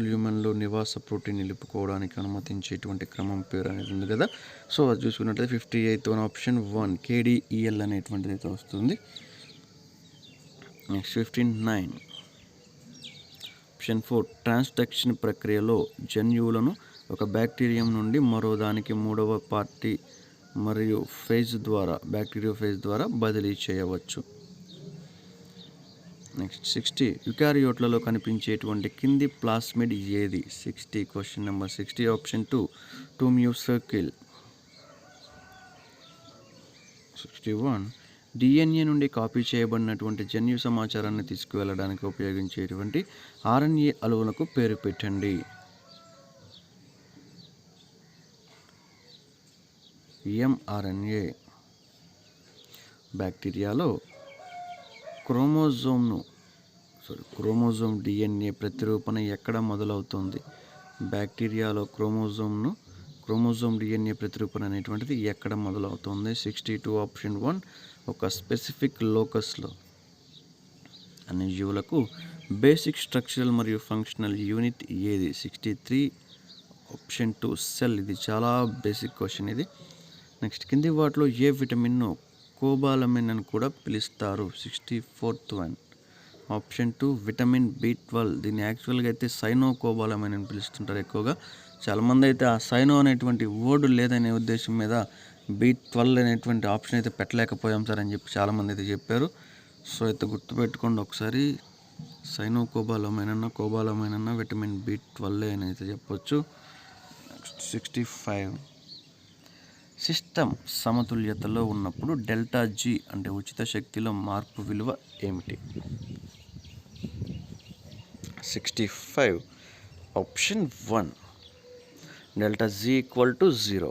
ల్యూమెన్లో నివాస ప్రోటీన్ నిలుపుకోవడానికి అనుమతించేటువంటి క్రమం పేరు అనేది ఉంది కదా. సో అది చూసుకున్నట్లయితే 58th వన్ ఆప్షన్ 1 KDEL అనేటువంటిది అయితే వస్తుంది. నెక్స్ట్ 59 ఆప్షన్ 4 ట్రాన్స్డక్షన్ ప్రక్రియలో జన్యువులను ఒక బ్యాక్టీరియం నుండి మరో దానికి మూడవ పార్టీ మరియు బ్యాక్టీరియోఫేజ్ ద్వారా బదిలీ చేయవచ్చు. నెక్స్ట్ 60 యుకారియోట్లలో కనిపించేటువంటి కింది ప్లాస్మిడ్ ఏది? 60 క్వశ్చన్ నెంబర్ 60 ఆప్షన్ 2 మ్యూసికిల్. 61 డిఎన్ఏ నుండి కాపీ చేయబడినటువంటి జన్యు సమాచారాన్ని తీసుకువెళ్ళడానికి ఉపయోగించేటువంటి ఆర్ఎన్ఏ అణువులకు పేరు పెట్టండి. ఎంఆర్ఎన్ఏ. బ్యాక్టీరియాలో క్రోమోజోమ్ డిఎన్ఏ ప్రతిరూపణ ఎక్కడ మొదలవుతుంది? బ్యాక్టీరియాలో క్రోమోజోమ్ డిఎన్ఏ ప్రతిరూపణ అనేటువంటిది ఎక్కడ మొదలవుతుంది? 62 ఆప్షన్ 1 ఒక స్పెసిఫిక్ లోకస్లో. అన్ని జీవులకు బేసిక్ స్ట్రక్చరల్ మరియు ఫంక్షనల్ యూనిట్ ఏది? 63 ఆప్షన్ 2 సెల్. ఇది చాలా బేసిక్ క్వశ్చన్ ఇది. నెక్స్ట్ కింది వాటిలో ఏ విటమిన్ను కోబాలమిన్ అని కూడా పిలుస్తారు? 64th one option 2 vitamin B12. దీన్ని యాక్చువల్గా అయితే సైనోకోబాలమిన్ అని పిలుస్తుంటారు ఎక్కువగా. చాలామంది అయితే ఆ సైనో అనేటువంటి వర్డ్ లేదనే ఉద్దేశం మీద B12 అనేటువంటి ఆప్షన్ అయితే పెట్టలేకపోయాం సార్ అని చెప్పి చాలామంది అయితే చెప్పారు. సో అయితే గుర్తుపెట్టుకోండి ఒకసారి, కోబాలమైన్ అన్న విటమిన్ B12 అని అయితే చెప్పొచ్చు. 65 సిస్టమ్ సమతుల్యతలో ఉన్నప్పుడు డెల్టా జీ అంటే ఉచిత శక్తిలో మార్పు విలువ ఏమిటి? 65 option 1 delta G equal to 0.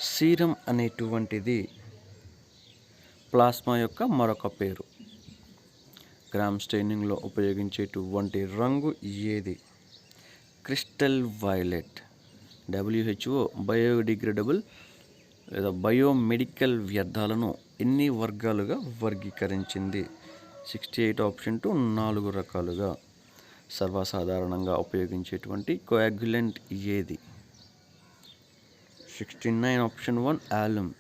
Serum అనేటువంటిది ప్లాస్మా యొక్క మరొక పేరు. గ్రామ్ స్టెయినింగ్లో ఉపయోగించేటువంటి రంగు ఏది? Crystal violet. WHO బయోడిగ్రేడబుల్ లేదా బయోమెడికల్ వ్యర్థాలను ఎన్ని వర్గాలుగా వర్గీకరించింది? 68 ఆప్షన్ 2 4 రకాలుగా. సర్వసాధారణంగా ఉపయోగించేటువంటి కోయాగ్యులెంట్ ఏది? 69 ఆప్షన్ 1 ఆల్యూమ్.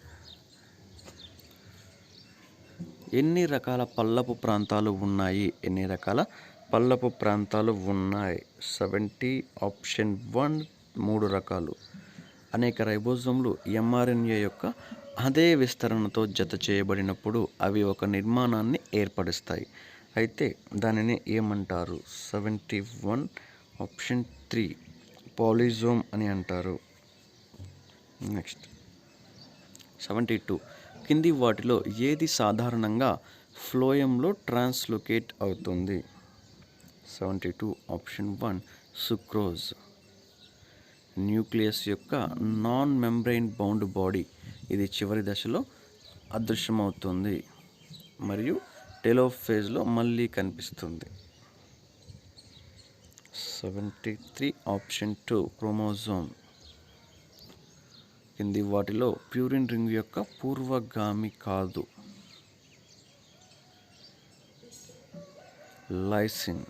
ఎన్ని రకాల పల్లపు ప్రాంతాలు ఉన్నాయి? 70 ఆప్షన్ 1 3 రకాలు. అనేక రైబోజోమ్లు ఎంఆర్ఎన్ఏ యొక్క అదే విస్తరణతో జత చేయబడినప్పుడు అవి ఒక నిర్మాణాన్ని ఏర్పరుస్తాయి. అయితే దానిని ఏమంటారు? 71 ఆప్షన్ 3 పాలిజోమ్ అని అంటారు. నెక్స్ట్ 72 కింది వాటిలో ఏది సాధారణంగా ఫ్లోయంలో ట్రాన్స్లోకేట్ అవుతుంది? 72 ఆప్షన్ 1 సుక్రోజ్. న్యూక్లియస్ యొక్క నాన్ మెంబ్రెయిన్ బౌండ్ బాడీ ఇది చివరి దశలో అదృశ్యమవుతుంది మరియు టెలోఫేజ్లో మళ్ళీ కనిపిస్తుంది. 73 ఆప్షన్ 2 క్రోమోజోమ్. కింది వాటిలో ప్యూరిన్ రింగ్ యొక్క పూర్వగామి కాదు? లైసిన్.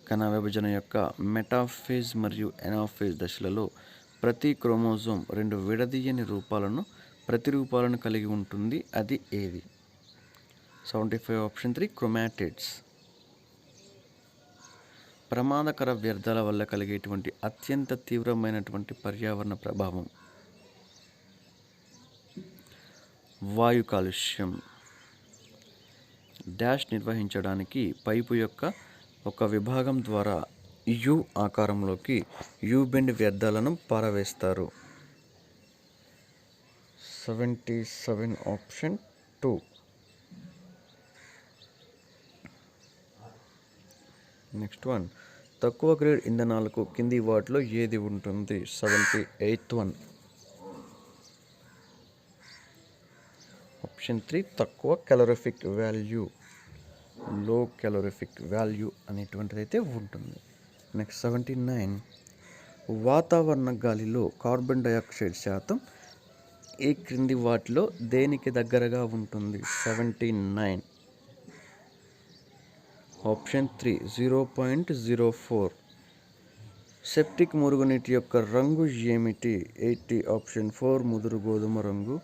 కణ విభజన యొక్క మెటాఫేజ్ మరియు ఎనాఫేజ్ దశలలో ప్రతి క్రోమోజోమ్ 2 విడదీయని ప్రతిరూపాలను కలిగి ఉంటుంది. అది ఏది? 75 ఆప్షన్ 3 క్రోమాటిడ్స్. ప్రమాదకర వ్యర్థాల వల్ల కలిగేటువంటి అత్యంత తీవ్రమైనటువంటి పర్యావరణ ప్రభావం? వాయు కాలుష్యం. డాష్ నిర్వహించడానికి పైపు యొక్క ఒక విభాగం ద్వారా యు ఆకారంలోకి యు-బెండ్ వ్యర్థాలను పారవేస్తారు. 77 ఆప్షన్ 2. నెక్స్ట్ వన్ తక్కువ గ్రేడ్ ఇంధనాలకు కింది వాటిలో ఏది ఉంటుంది? 78th వన్ ఆప్షన్ 3 తక్కువ క్యాలోరిఫిక్ వాల్యూ, లో క్యాలోరిఫిక్ వాల్యూ అనేటువంటిది అయితే ఉంటుంది. నెక్స్ట్ 79 వాతావరణ గాలిలో కార్బన్ డయాక్సైడ్ శాతం ఈ క్రింది వాటిలో దేనికి దగ్గరగా ఉంటుంది? 79 ఆప్షన్ 3 0.04. సెప్టిక్ మురుగునీటి యొక్క రంగు ఏమిటి? 80 ఆప్షన్ 4 ముదురు గోధుమ రంగు.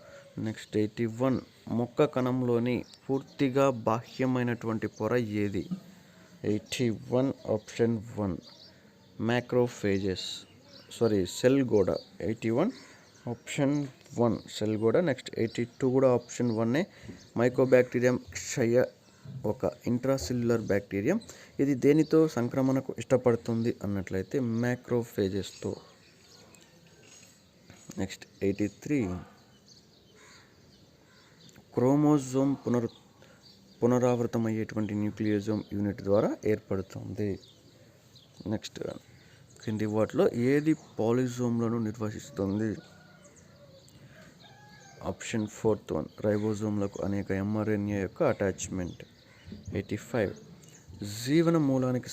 నెక్స్ట్ 81 మొక్క కణంలోని పూర్తిగా బాహ్యమైనటువంటి పొర ఏది? 81 ఆప్షన్ 1 మ్యాక్రోఫేజెస్ సెల్ గోడ 81 ఆప్షన్ 1 సెల్ గోడ. నెక్స్ట్ 82 కూడా ఆప్షన్ 1 మైకోబాక్టీరియం క్షయ ఒక ఇంట్రాసెల్యులర్ బ్యాక్టీరియం. ఇది దేనితో సంక్రమణకు ఇష్టపడుతుంది అన్నట్లయితే మ్యాక్రోఫేజెస్తో. నెక్స్ట్ 83 క్రోమోజోమ్ పునరావృతమయ్యేటువంటి న్యూక్లియోజోమ్ యూనిట్ ద్వారా ఏర్పడుతుంది. నెక్స్ట్ కింది వాటిలో ఏది పాలిజోమ్లను నిర్వహిస్తుంది? ఆప్షన్ 4th వన్ రైబోజోమ్లకు అనేక mRNA యొక్క అటాచ్మెంట్. 85 జీవన మూలానికి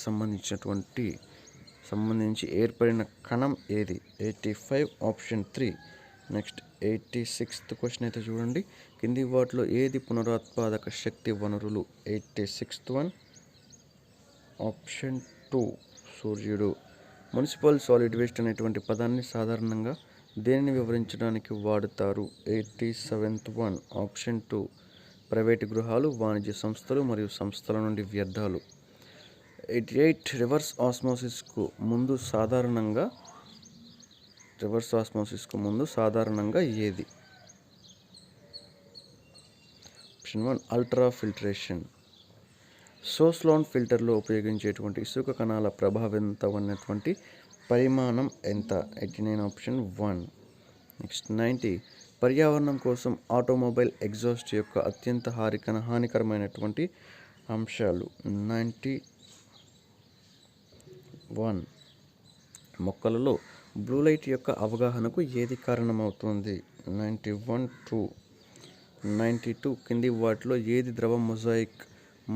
సంబంధించి ఏర్పడిన కణం ఏది? 85 ఆప్షన్ 3. నెక్స్ట్ 86th క్వశ్చన్ అయితే చూడండి. కింది వాటిలో ఏది పునరుత్పాదక శక్తి వనరులు? 86th వన్ ఆప్షన్ 2 సూర్యుడు. మున్సిపల్ సాలిడ్ వేస్ట్ అనేటువంటి పదాన్ని సాధారణంగా దేనిని వివరించడానికి వాడుతారు? 87th వన్ ఆప్షన్ 2 ప్రైవేటు గృహాలు, వాణిజ్య సంస్థలు మరియు సంస్థల నుండి వ్యర్థాలు. 88 రివర్స్ ఆస్మోసిస్కు ముందు సాధారణంగా ఏది? Option 1 ultra filtration. సోస్లాన్ ఫిల్టర్లో ఉపయోగించేటువంటి ఇసుక కణాల ప్రభావితమైనటువంటి పరిమాణం ఎంత? 89 ఆప్షన్ 1. నెక్స్ట్ 90 పర్యావరణం కోసం ఆటోమొబైల్ ఎగ్జాస్ట్ యొక్క అత్యంత హానికరమైనటువంటి అంశాలు. 91 మొక్కలలో బ్లూ లైట్ యొక్క అవగాహనకు ఏది కారణమవుతుంది? 91 92 కింది వాటిలో ఏది ద్రవ మొజాయిక్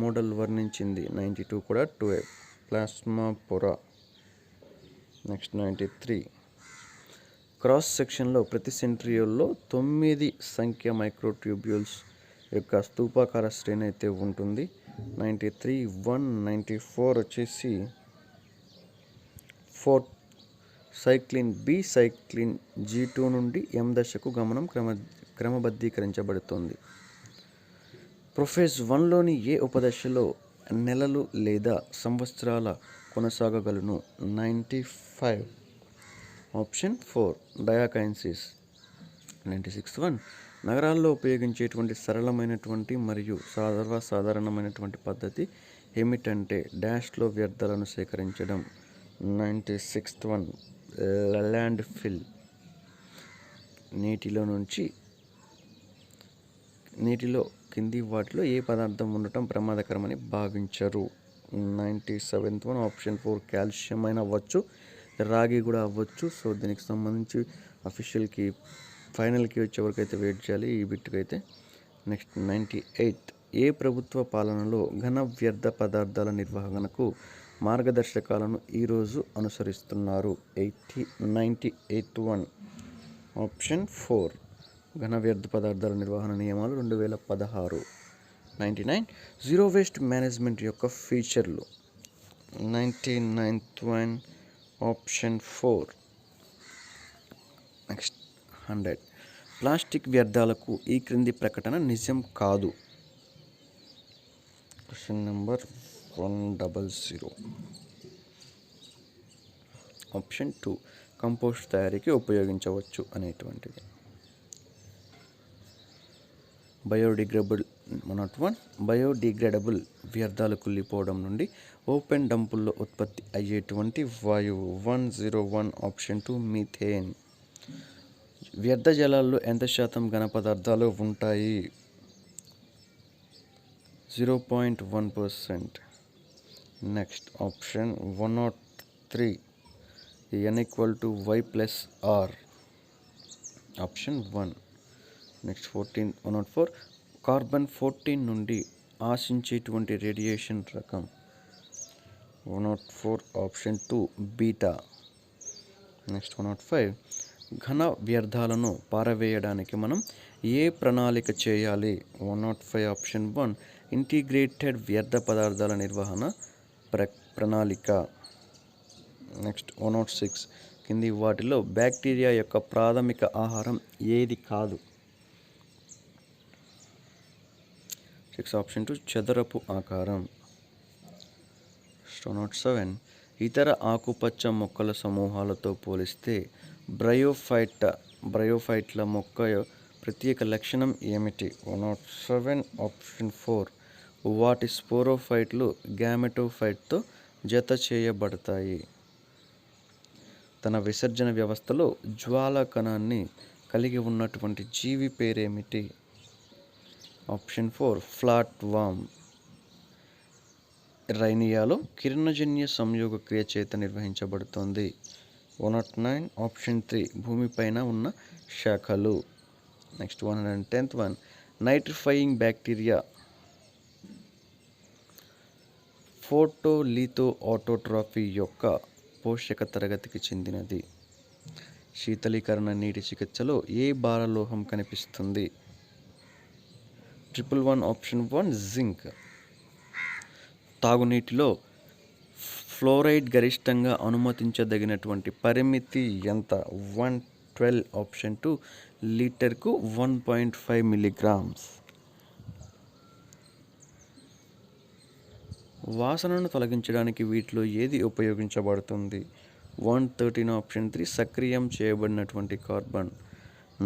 మోడల్ వర్ణించింది? 92 కూడా 2 ప్లాస్మా పొర. నెక్స్ట్ 93 క్రాస్ సెక్షన్లో ప్రతి సెంట్రియోల్లో 9 సంఖ్య మైక్రోట్యూబ్యూల్స్ యొక్క స్తూపాకార శ్రేణి అయితే ఉంటుంది. 93 1 94 వచ్చేసి 4 సైక్లిన్ బి సైక్లిన్ G2 నుండి M దశకు గమనం క్రమబద్ధీకరించబడుతుంది. ప్రొఫేజ్ 1లోని ఏ ఉపదశలో నెలలు లేదా సంవత్సరాల కొనసాగగలను? 95 ఆప్షన్ 4 డయాకైన్సిస్. 96th వన్ నగరాల్లో ఉపయోగించేటువంటి సరళమైనటువంటి మరియు సర్వసాధారణమైనటువంటి పద్ధతి ఏమిటంటే డాష్లో వ్యర్థాలను సేకరించడం. 96th one land fill. నీటిలో కింది వాటిలో ఏ పదార్థం ఉండటం ప్రమాదకరమని భావించరు? 97th వన్ ఆప్షన్ 4 కాల్షియం అయినా అవ్వచ్చు, రాగి కూడా అవ్వచ్చు. సో దీనికి సంబంధించి అఫీషియల్కి ఫైనల్కి వచ్చేవరకు అయితే వెయిట్ చేయాలి ఈ బిట్కి అయితే. నెక్స్ట్ 98 ఏ ప్రభుత్వ పాలనలో ఘన వ్యర్థ పదార్థాల నిర్వహణకు మార్గదర్శకాలను ఈరోజు అనుసరిస్తున్నారు? 98th వన్ ఆప్షన్ 4 ఘన వ్యర్థ పదార్థాల నిర్వహణ నియమాలు 2016. 99 జీరో వేస్ట్ మేనేజ్మెంట్ యొక్క ఫీచర్లు. 99th one option 4. Next 100 plastic వ్యర్థాలకు ఈ క్రింది ప్రకటన నిజం కాదు. Question number 100. ఆప్షన్ 2 కంపోస్ట్ తయారీకి ఉపయోగించవచ్చు అనేటువంటిది. బయోడిగ్రేడబుల్ వ్యర్థాలు కుళ్ళిపోవడం నుండి ఓపెన్ డంపుల్లో ఉత్పత్తి అయ్యేటువంటి వాయువు. 101 ఆప్షన్ 2 మీథేన్. వ్యర్థ జలాల్లో ఎంత శాతం ఘన పదార్థాలు ఉంటాయి? 0.1%. Next option 103 N=Y+R option 1. Next 104 carbon 14 నుండి ఆశించేటువంటి రేడియేషన్ రకం. 104 ఆప్షన్ 2 బీటా. నెక్స్ట్ 105 ఘన వ్యర్థాలను పారవేయడానికి మనం ఏ ప్రణాళిక చేయాలి? 105 ఆప్షన్ 1 ఇంటిగ్రేటెడ్ వ్యర్థ పదార్థాల నిర్వహణ ప్రణాళిక. నెక్స్ట్ 106 కింది వాటిలో బ్యాక్టీరియా యొక్క ప్రాథమిక ఆహారం ఏది కాదు? 6 ఆప్షన్ 2 చదరపు ఆకారం. నెక్స్ట్ 107 ఇతర ఆకుపచ్చ మొక్కల సమూహాలతో పోలిస్తే బ్రయోఫైట్ల మొక్క ప్రత్యేక లక్షణం ఏమిటి? 107 ఆప్షన్ 4 వాటి స్పోరోఫైట్లు గ్యామెటోఫైట్తో జత చేయబడతాయి. తన విసర్జన వ్యవస్థలో జ్వాల కణాన్ని కలిగి ఉన్నటువంటి జీవి పేరేమిటి? ఆప్షన్ 4 ఫ్లాట్ వామ్. రైనియాలో కిరణజన్య సంయోగ క్రియ చేత నిర్వహించబడుతుంది. 109 ఆప్షన్ 3 భూమిపైన ఉన్న శాఖలు. Next 110th one nitrifying bacteria photolithoautotrophy యొక్క పోషక తరగతికి చెందినది. శీతలీకరణ నీటి చికిత్సలో ఏ భారలోహం కనిపిస్తుంది? 111 ఆప్షన్ 1 జింక్. తాగునీటిలో ఫ్లోరైడ్ గరిష్టంగా అనుమతించదగినటువంటి పరిమితి ఎంత? 112 ఆప్షన్ 2 లీటర్కు 1.5 మిల్లీగ్రామ్స్. వాసనను తొలగించడానికి వీటిలో ఏది ఉపయోగించబడుతుంది? 113 ఆప్షన్ 3 సక్రియం చేయబడినటువంటి కార్బన్.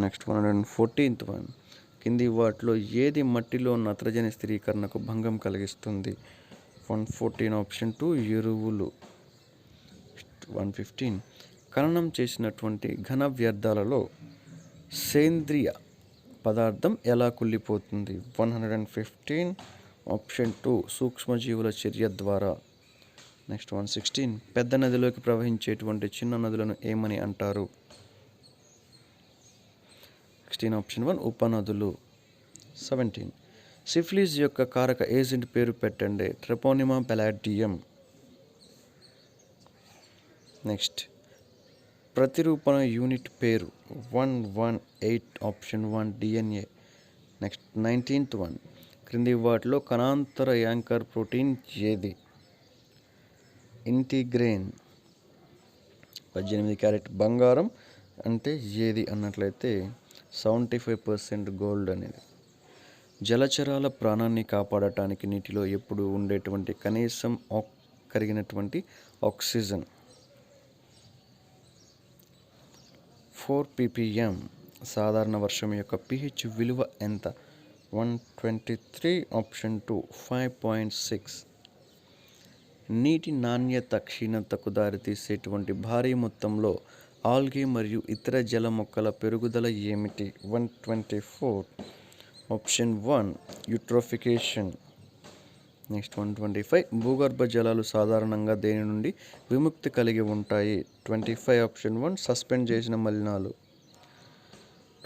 నెక్స్ట్ 114th వన్ కింది వాటిలో ఏది మట్టిలో నత్రజని స్థిరీకరణకు భంగం కలిగిస్తుంది? 114 ఆప్షన్ 2 ఎరువులు. 115 ఖననం చేసినటువంటి ఘన వ్యర్థాలలో సేంద్రియ పదార్థం ఎలా కుళ్ళిపోతుంది? 115 ఆప్షన్ 2 సూక్ష్మజీవుల చర్య ద్వారా. నెక్స్ట్ 116 పెద్ద నదిలోకి ప్రవహించేటువంటి చిన్న నదులను ఏమని అంటారు? 16 ఆప్షన్ 1 ఉపనదులు. 17 సిఫిలిస్ యొక్క కారక ఏజెంట్ పేరు పెట్టండి. ట్రెపోనిమా పెలాడియం. నెక్స్ట్ ప్రతిరూపణ యూనిట్ పేరు? 118 option 1 DNA. Next 19th one క్రింది వాటిలో కణాంతర యాంకర్ ప్రోటీన్ ఏది? ఇంటిగ్రేన్. 18 క్యారెట్ బంగారం అంటే ఏది అన్నట్లయితే 75% గోల్డ్ అనేది. జలచరాల ప్రాణాన్ని కాపాడటానికి నీటిలో ఎప్పుడు ఉండేటువంటి కనీసం కరిగినటువంటి ఆక్సిజన్ 4 ppm. సాధారణ వర్షం యొక్క pH విలువ ఎంత? 123 ఆప్షన్ 2 5.6. నీటి నాణ్యత క్షీణతకు దారితీసేటువంటి భారీ మొత్తంలో ఆల్గే మరియు ఇతర జల మొక్కల పెరుగుదల ఏమిటి? 124 ఆప్షన్ 1 యూట్రోఫికేషన్. నెక్స్ట్ 125 భూగర్భ జలాలు సాధారణంగా దేని నుండి విముక్తి కలిగి ఉంటాయి? 25 ఆప్షన్ 1 సస్పెండ్ చేసిన మలినాలు.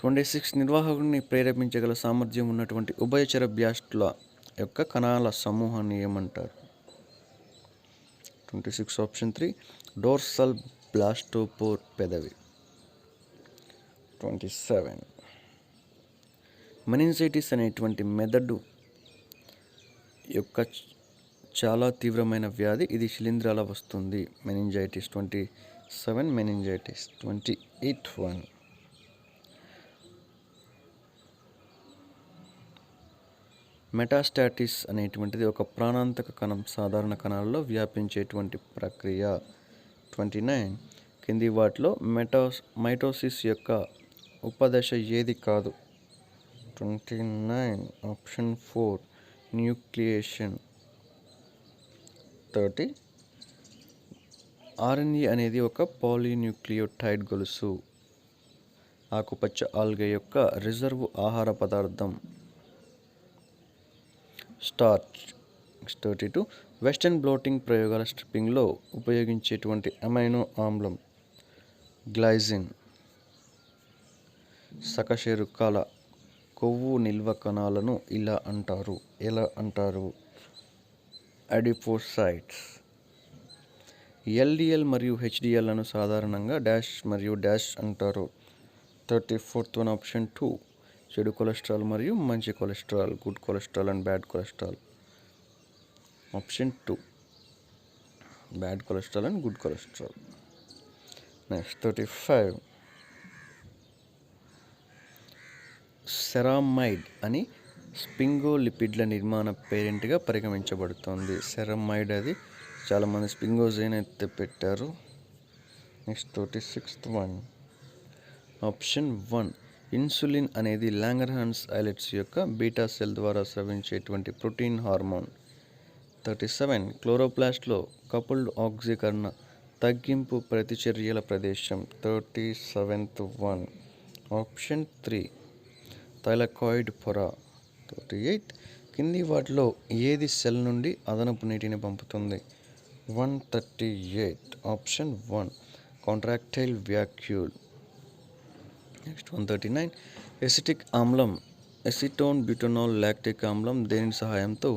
26 నిర్వాహకుడిని ప్రేరేపించగల సామర్థ్యం ఉన్నటువంటి ఉభయచర బ్లాస్టుల యొక్క కణాల సమూహాన్ని ఏమంటారు? 26 ఆప్షన్ 3 డోర్సల్ బ్లాస్టోపోర్ పెదవి. 27 మెనింజైటిస్ అనేటువంటి మెదడు యొక్క చాలా తీవ్రమైన వ్యాధి. ఇది శిలీంధ్రాల వస్తుంది. మెనింజైటిస్. 27 మెనింజైటిస్. 28th వన్ మెటాస్టాటిస్ అనేటువంటిది ఒక ప్రాణాంతక కణం సాధారణ కణాలలో వ్యాపించేటువంటి ప్రక్రియ. 29 కింది వాటిలో మైటోసిస్ యొక్క ఉపదశ ఏది కాదు? 29 ఆప్షన్ 4 న్యూక్లియేషన్. 30 RNA అనేది ఒక పాలీన్యూక్లియోటైడ్ గొలుసు. ఆకుపచ్చ ఆల్గే యొక్క రిజర్వ్ ఆహార పదార్థం స్టార్చ్. 32 వెస్టర్న్ బ్లోటింగ్ ప్రయోగాల స్ట్రిప్పింగ్లో ఉపయోగించేటువంటి అమైనో ఆమ్లం గ్లైసిన్. సకశేరుకాల కొవ్వు నిల్వ కణాలను ఎలా అంటారు? అడిపోసైట్స్. LDL మరియు HDLలను సాధారణంగా డాష్ మరియు డాష్ అంటారు. 34th వన్ ఆప్షన్ 2 చెడు కొలెస్ట్రాల్ మరియు మంచి cholesterol, good cholesterol and bad cholesterol. Option 2 bad cholesterol and good cholesterol. Next 35 ceramide అని స్పింగోలిపిడ్ల నిర్మాణ పేరెంట్గా పరిగణించబడుతుంది. సెరామైడ్ అది చాలామంది స్పింగోజైన్ అయితే పెట్టారు. Next 36th one option 1 insulin అనేది లాంగర్హాన్స్ ఐలెట్స్ యొక్క బీటా సెల్ ద్వారా స్రవించేటువంటి ప్రోటీన్ హార్మోన్. 37 క్లోరోప్లాస్ట్లో కపుల్డ్ ఆక్సీకరణ తగ్గింపు ప్రతిచర్యల ప్రదేశం. 37th వన్ ఆప్షన్ 3 థైలాకాయిడ్ పొర. 38 కింది వాటిలో ఏది సెల్ నుండి అదనపు నీటిని పంపుతుంది. 138 option 1 contractile vacuole. Next 139 acetic ఆమ్లం ఎసిటోన్ బ్యూటనాల్ లాక్టిక్ ఆమ్లం దేని సహాయంతో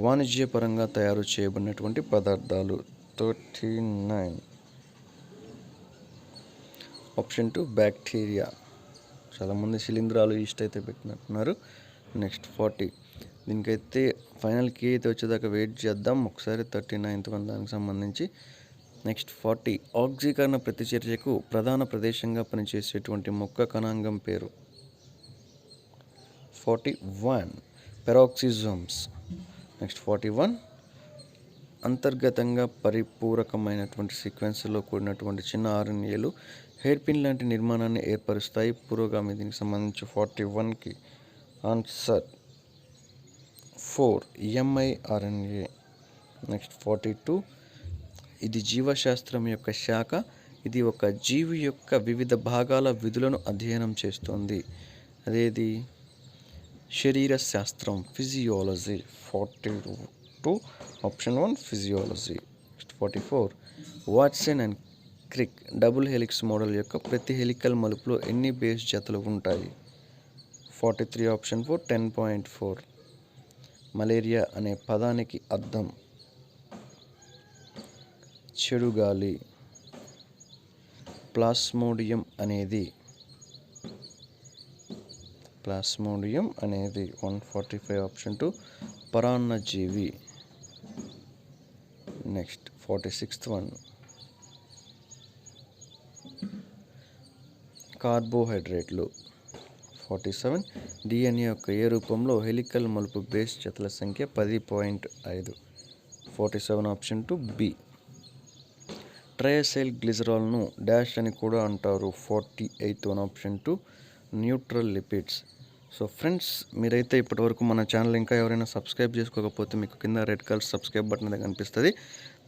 వాణిజ్యపరంగా తయారు చేయబడినటువంటి పదార్థాలు. 39 ఆప్షన్ 2 బ్యాక్టీరియా. చాలామంది శిలీంధ్రాలు ఈస్ట్ అయితే పెట్టినట్టున్నారు. నెక్స్ట్ 40 దీనికైతే ఫైనల్ కీ అయితే వచ్చేదాకా వెయిట్ చేద్దాం ఒకసారి. 39th వన్ దానికి సంబంధించి. నెక్స్ట్ 40 ఆక్సీకరణ ప్రతిచర్యకు ప్రధాన ప్రదేశంగా పనిచేసేటువంటి మొక్క కణాంగం పేరు. 41 పెరాక్సిజోమ్స్. నెక్స్ట్ 41 అంతర్గతంగా పరిపూరకమైనటువంటి సీక్వెన్స్లో కూడినటువంటి చిన్న ఆర్ఎన్ఏలు హెయిర్ పిన్ లాంటి నిర్మాణాన్ని ఏర్పరుస్తాయి. పురోగామి. దీనికి సంబంధించి 41కి ఆన్సర్ 4 mRNA. నెక్స్ట్ 42 ఇది జీవశాస్త్రం యొక్క శాఖ. ఇది ఒక జీవి యొక్క వివిధ భాగాల విధులను అధ్యయనం చేస్తుంది. అదేది శరీర శాస్త్రం, physiology. 42 option 1 physiology. Next 44 Watson and Crick double helix model యొక్క ప్రతి హెలికల్ మలుపులో ఎన్ని బేస్ జతలు ఉంటాయి. 43 ఆప్షన్ 4 10.4. మలేరియా అనే పదానికి అర్థం చెడుగాలి. ప్లాస్మోడియం అనేది 145 ఆప్షన్ 2 పరాన్నజీవి. నెక్స్ట్ 46th వన్ కార్బోహైడ్రేట్లు. 47 డిఎన్ఏ యొక్క ఏ రూపంలో హెలికల్ మలుపు బేస్ జతల సంఖ్య 10.5. 47 ఆప్షన్ 2 బి. ట్రయాసైల్ గ్లిజరాల్ను డాష్ అని కూడా అంటారు. 48 one option 2 neutral lipids. So friends, మీరైతే ఇప్పటివరకు మన ఛానల్ ఇంకా ఎవరైనా సబ్స్క్రైబ్ చేసుకోకపోతే మీకు కింద రెడ్ కలర్ సబ్స్క్రైబ్ బటన్ అనేది కనిపిస్తుంది.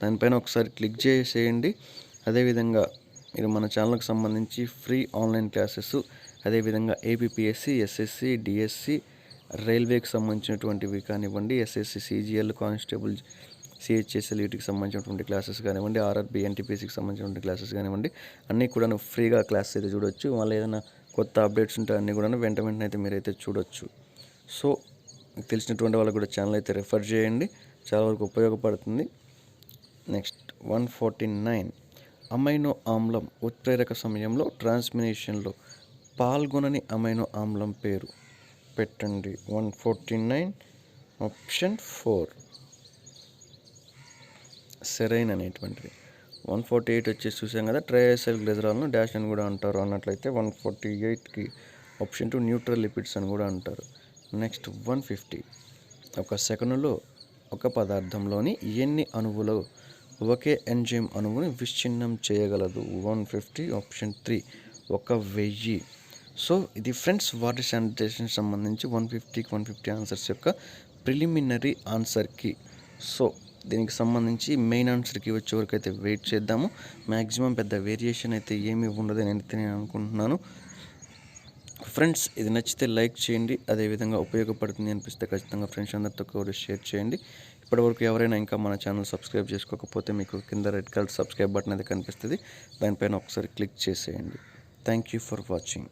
దానిపైన ఒకసారి క్లిక్ చేసేయండి. అదేవిధంగా మీరు మన ఛానల్కి సంబంధించి ఫ్రీ ఆన్లైన్ క్లాసెస్, అదేవిధంగా ఏపీఎస్సి, ఎస్ఎస్సి, డిఎస్సి, రైల్వేకి సంబంధించినటువంటివి కానివ్వండి, ఎస్ఎస్సి, సిజిఎల్, కానిస్టేబుల్, సిహెచ్ఎస్ఎల్ వీటికి సంబంధించినటువంటి క్లాసెస్ కానివ్వండి, ఆర్ఆర్బి, ఎన్టీపీసీకి సంబంధించినటువంటి క్లాసెస్ కానివ్వండి, అన్నీ కూడా ఫ్రీగా క్లాస్ అయితే చూడొచ్చు. మళ్ళీ ఏదైనా కొత్త అప్డేట్స్ ఉంటే అన్నీ కూడా వెంటనే అయితే మీరైతే చూడొచ్చు. సో మీకు తెలిసినటువంటి వాళ్ళకు కూడా ఛానల్ అయితే రెఫర్ చేయండి, చాలా వరకు ఉపయోగపడుతుంది. నెక్స్ట్ 149 అమైనో ఆమ్లం ఉత్ప్రేరక సమయంలో ట్రాన్స్మినేషన్లో పాల్గొనని అమైనో ఆమ్లం పేరు పెట్టండి. 149 ఆప్షన్ 4 సెరైన్ అనేటువంటిది. 148 వచ్చేసి చూసాం కదా, ట్రయాసైల్ గ్లిజరాల్ను డాష్ అని కూడా అంటారు అన్నట్లయితే 148కి ఆప్షన్ 2 న్యూట్రల్ లిపిడ్స్ అని కూడా అంటారు. నెక్స్ట్ 150 ఒక సెకనులో ఒక పదార్థంలోని ఎన్ని అణువులు ఒకే ఎంజైమ్ అణువుని విచ్ఛిన్నం చేయగలదు. 150 ఆప్షన్ 3 1000. సో ఇది ఫ్రెండ్స్ వాటర్ శానిటైజేషన్ సంబంధించి 150కి 150 ఆన్సర్స్ యొక్క ప్రిలిమినరీ ఆన్సర్కి. సో దీనికి సంబంధించి మెయిన్ ఆన్సర్కి వచ్చే వరకు అయితే వెయిట్ చేద్దాము. మ్యాక్సిమం పెద్ద వేరియేషన్ అయితే ఏమీ ఉండదని నేను అనుకుంటున్నాను. ఫ్రెండ్స్, ఇది నచ్చితే లైక్ చేయండి, అదేవిధంగా ఉపయోగపడుతుంది అనిపిస్తే ఖచ్చితంగా ఫ్రెండ్స్ అందరితో కూడా షేర్ చేయండి. ఇప్పటివరకు ఎవరైనా ఇంకా మన ఛానల్ సబ్స్క్రైబ్ చేసుకోకపోతే మీకు కింద రెడ్ కలర్ సబ్స్క్రైబ్ బటన్ అయితే కనిపిస్తుంది, దానిపైన ఒకసారి క్లిక్ చేసేయండి. Thank you for watching.